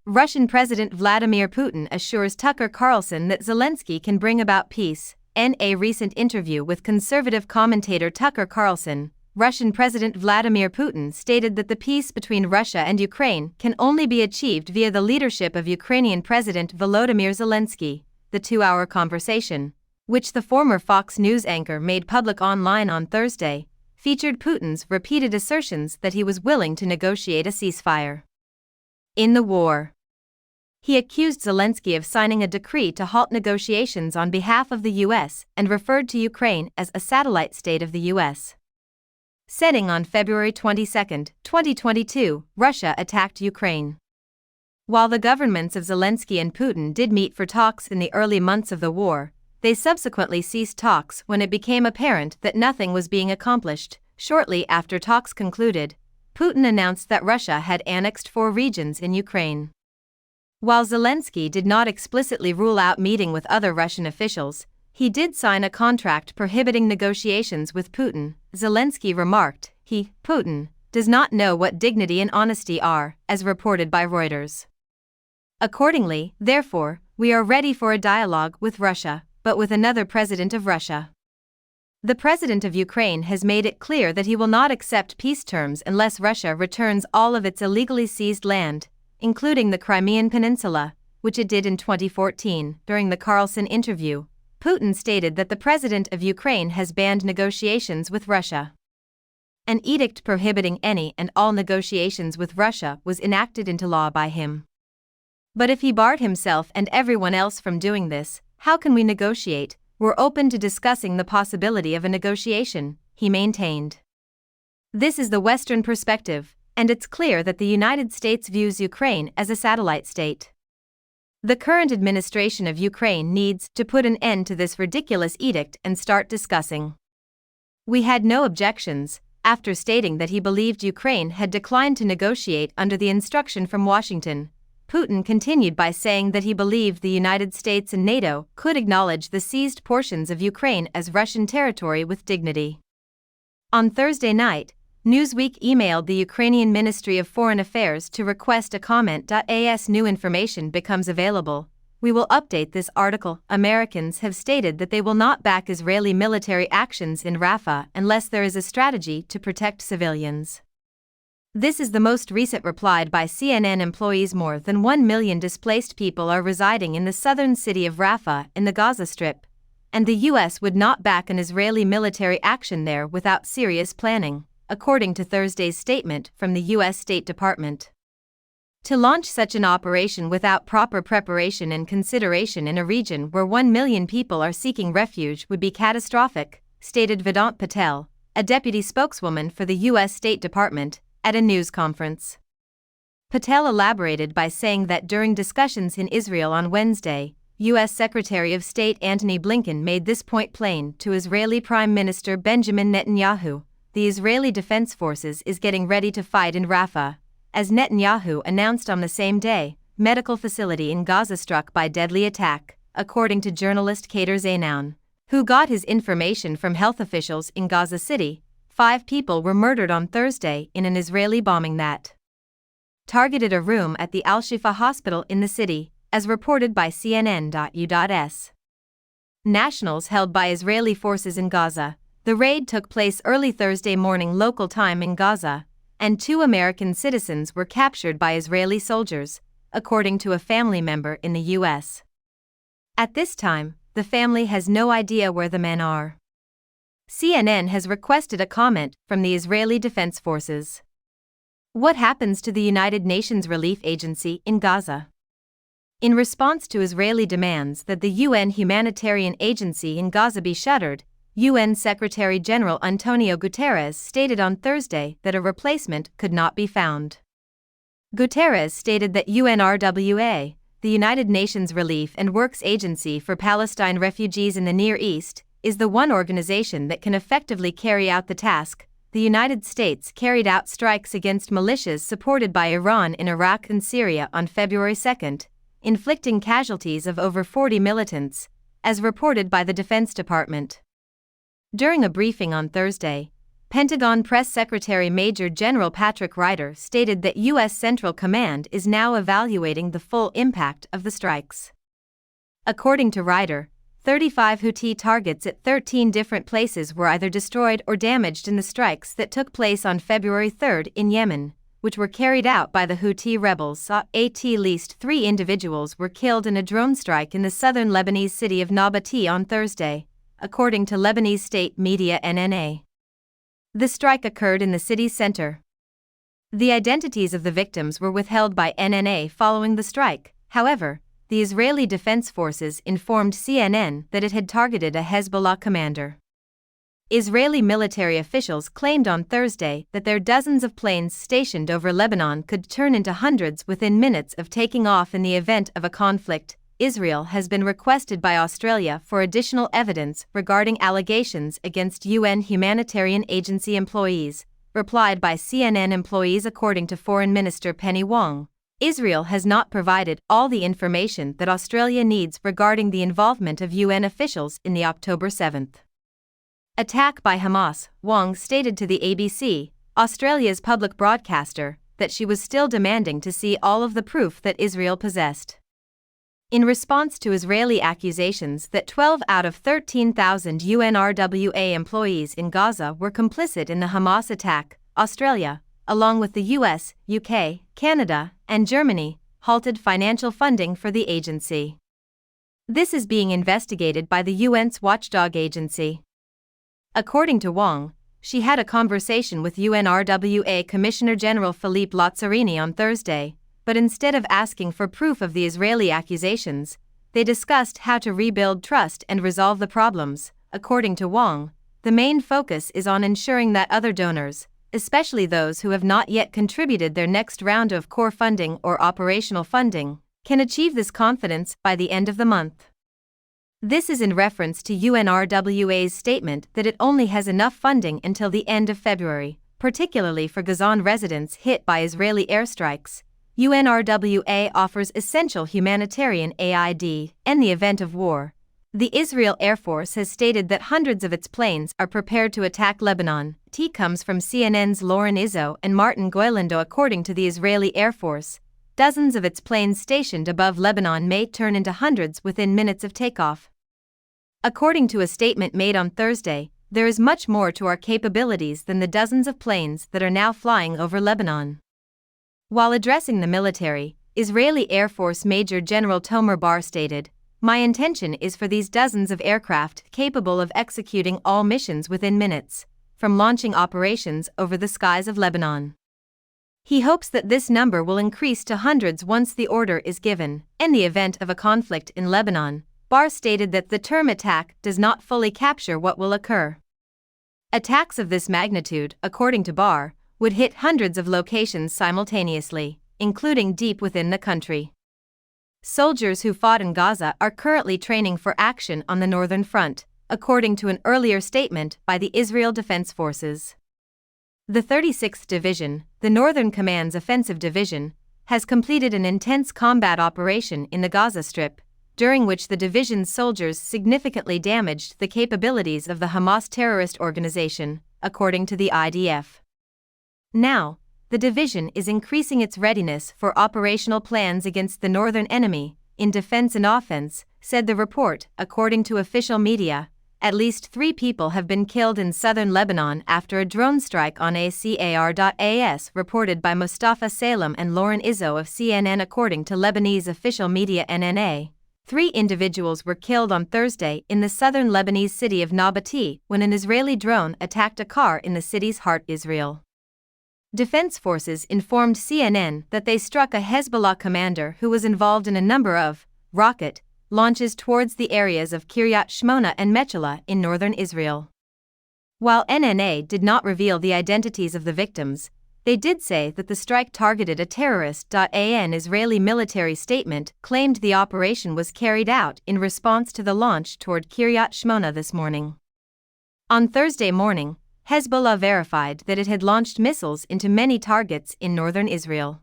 Russian President Vladimir Putin assures Tucker Carlson that Zelensky can bring about peace. In a recent interview with conservative commentator Tucker Carlson, Russian President Vladimir Putin stated that the peace between Russia and Ukraine can only be achieved via the leadership of Ukrainian President Volodymyr Zelensky. The two-hour conversation, which the former Fox News anchor made public online on Thursday, featured Putin's repeated assertions that he was willing to negotiate a ceasefire in the war. He accused Zelensky of signing a decree to halt negotiations on behalf of the U.S. and referred to Ukraine as a satellite state of the U.S. Setting on February 22, 2022, Russia attacked Ukraine. While the governments of Zelensky and Putin did meet for talks in the early months of the war, they subsequently ceased talks when it became apparent that nothing was being accomplished. Shortly after talks concluded, Putin announced that Russia had annexed 4 regions in Ukraine. While Zelensky did not explicitly rule out meeting with other Russian officials, he did sign a contract prohibiting negotiations with Putin. Zelensky remarked, Putin, does not know what dignity and honesty are, as reported by Reuters. Accordingly, therefore, we are ready for a dialogue with Russia, but with another president of Russia. The president of Ukraine has made it clear that he will not accept peace terms unless Russia returns all of its illegally seized land, including the Crimean Peninsula, which it did in 2014. During the Carlson interview, Putin stated that the president of Ukraine has banned negotiations with Russia. An edict prohibiting any and all negotiations with Russia was enacted into law by him. But if he barred himself and everyone else from doing this, how can we negotiate? We're open to discussing the possibility of a negotiation, he maintained. This is the Western perspective, and it's clear that the United States views Ukraine as a satellite state. The current administration of Ukraine needs to put an end to this ridiculous edict and start discussing. We had no objections, after stating that he believed Ukraine had declined to negotiate under the instruction from Washington. Putin continued by saying that he believed the United States and NATO could acknowledge the seized portions of Ukraine as Russian territory with dignity. On Thursday night, Newsweek emailed the Ukrainian Ministry of Foreign Affairs to request a comment. As new information becomes available, we will update this article. Americans have stated that they will not back Israeli military actions in Rafah unless there is a strategy to protect civilians. This is the most recent reply by CNN employees. More than 1 million displaced people are residing in the southern city of Rafah in the Gaza Strip, and the U.S. would not back an Israeli military action there without serious planning, according to Thursday's statement from the U.S. State Department. To launch such an operation without proper preparation and consideration in a region where 1 million people are seeking refuge would be catastrophic, stated Vedant Patel, a deputy spokeswoman for the U.S. State Department, at a news conference. Patel elaborated by saying that during discussions in Israel on Wednesday, U.S. Secretary of State Antony Blinken made this point plain to Israeli Prime Minister Benjamin Netanyahu. The Israeli Defense Forces is getting ready to fight in Rafah, as Netanyahu announced on the same day. Medical facility in Gaza struck by deadly attack, according to journalist Kader Zainoun, who got his information from health officials in Gaza City. 5 people were murdered on Thursday in an Israeli bombing that targeted a room at the Al-Shifa hospital in the city, as reported by CNN.U.S. Nationals held by Israeli forces in Gaza. The raid took place early Thursday morning local time in Gaza, and 2 American citizens were captured by Israeli soldiers, according to a family member in the U.S. At this time, the family has no idea where the men are. CNN has requested a comment from the Israeli Defense Forces. What happens to the United Nations Relief Agency in Gaza? In response to Israeli demands that the UN humanitarian agency in Gaza be shuttered, UN Secretary-General Antonio Guterres stated on Thursday that a replacement could not be found. Guterres stated that UNRWA, the United Nations Relief and Works Agency for Palestine refugees in the Near East, is the one organization that can effectively carry out the task. The United States carried out strikes against militias supported by Iran in Iraq and Syria on February 2, inflicting casualties of over 40 militants, as reported by the Defense Department. During a briefing on Thursday, Pentagon Press Secretary Major General Patrick Ryder stated that U.S. Central Command is now evaluating the full impact of the strikes. According to Ryder, 35 Houthi targets at 13 different places were either destroyed or damaged in the strikes that took place on February 3 in Yemen, which were carried out by the Houthi rebels. At least 3 individuals were killed in a drone strike in the southern Lebanese city of Nabatea on Thursday, according to Lebanese state media NNA. The strike occurred in the city's center. The identities of the victims were withheld by NNA following the strike. However, the Israeli Defense Forces informed CNN that it had targeted a Hezbollah commander. Israeli military officials claimed on Thursday that their dozens of planes stationed over Lebanon could turn into hundreds within minutes of taking off in the event of a conflict. Israel has been requested by Australia for additional evidence regarding allegations against UN humanitarian agency employees, replied by CNN employees according to Foreign Minister Penny Wong. Israel has not provided all the information that Australia needs regarding the involvement of UN officials in the October 7th attack by Hamas. Wong stated to the ABC, Australia's public broadcaster, that she was still demanding to see all of the proof that Israel possessed. In response to Israeli accusations that 12 out of 13,000 UNRWA employees in Gaza were complicit in the Hamas attack, Australia, along with the US, UK, Canada, and Germany, halted financial funding for the agency. This is being investigated by the UN's watchdog agency. According to Wong, she had a conversation with UNRWA Commissioner General Philippe Lazzarini on Thursday, but instead of asking for proof of the Israeli accusations, they discussed how to rebuild trust and resolve the problems. According to Wong, the main focus is on ensuring that other donors, especially those who have not yet contributed their next round of core funding or operational funding, can achieve this confidence by the end of the month. This is in reference to UNRWA's statement that it only has enough funding until the end of February, particularly for Gazan residents hit by Israeli airstrikes. UNRWA offers essential humanitarian aid in the event of war. The Israel Air Force has stated that hundreds of its planes are prepared to attack Lebanon. T comes from CNN's Lauren Izzo and Martin Goylando. According to the Israeli Air Force, dozens of its planes stationed above Lebanon may turn into hundreds within minutes of takeoff. According to a statement made on Thursday, there is much more to our capabilities than the dozens of planes that are now flying over Lebanon. While addressing the military, Israeli Air Force Major General Tomer Bar stated, "My intention is for these dozens of aircraft capable of executing all missions within minutes, from launching operations over the skies of Lebanon." He hopes that this number will increase to hundreds once the order is given. In the event of a conflict in Lebanon, Bar stated that the term attack does not fully capture what will occur. Attacks of this magnitude, according to Bar, would hit hundreds of locations simultaneously, including deep within the country. Soldiers who fought in Gaza are currently training for action on the northern front, according to an earlier statement by the Israel Defense Forces. The 36th Division, the Northern Command's offensive division, has completed an intense combat operation in the Gaza Strip, during which the division's soldiers significantly damaged the capabilities of the Hamas terrorist organization, according to the IDF. Now, the division is increasing its readiness for operational plans against the northern enemy, in defense and offense, said the report. According to official media, at least 3 people have been killed in southern Lebanon after a drone strike on ACAR.AS, reported by Mustafa Salem and Lauren Izzo of CNN. According to Lebanese official media NNA, 3 individuals were killed on Thursday in the southern Lebanese city of Nabatea when an Israeli drone attacked a car in the city's heart. Israel Defense Forces informed CNN that they struck a Hezbollah commander who was involved in a number of rocket launches towards the areas of Kiryat Shmona and Mechela in northern Israel. While NNA did not reveal the identities of the victims, they did say that the strike targeted a terrorist. An Israeli military statement claimed the operation was carried out in response to the launch toward Kiryat Shmona this morning. On Thursday morning, Hezbollah verified that it had launched missiles into many targets in northern Israel.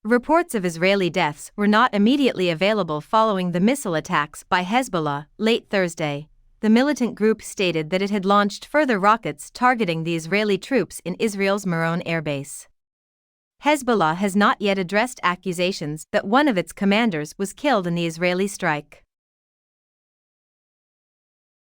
Reports of Israeli deaths were not immediately available following the missile attacks by Hezbollah late Thursday, the militant group stated that it had launched further rockets targeting the Israeli troops in Israel's Meron airbase. Hezbollah has not yet addressed accusations that one of its commanders was killed in the Israeli strike.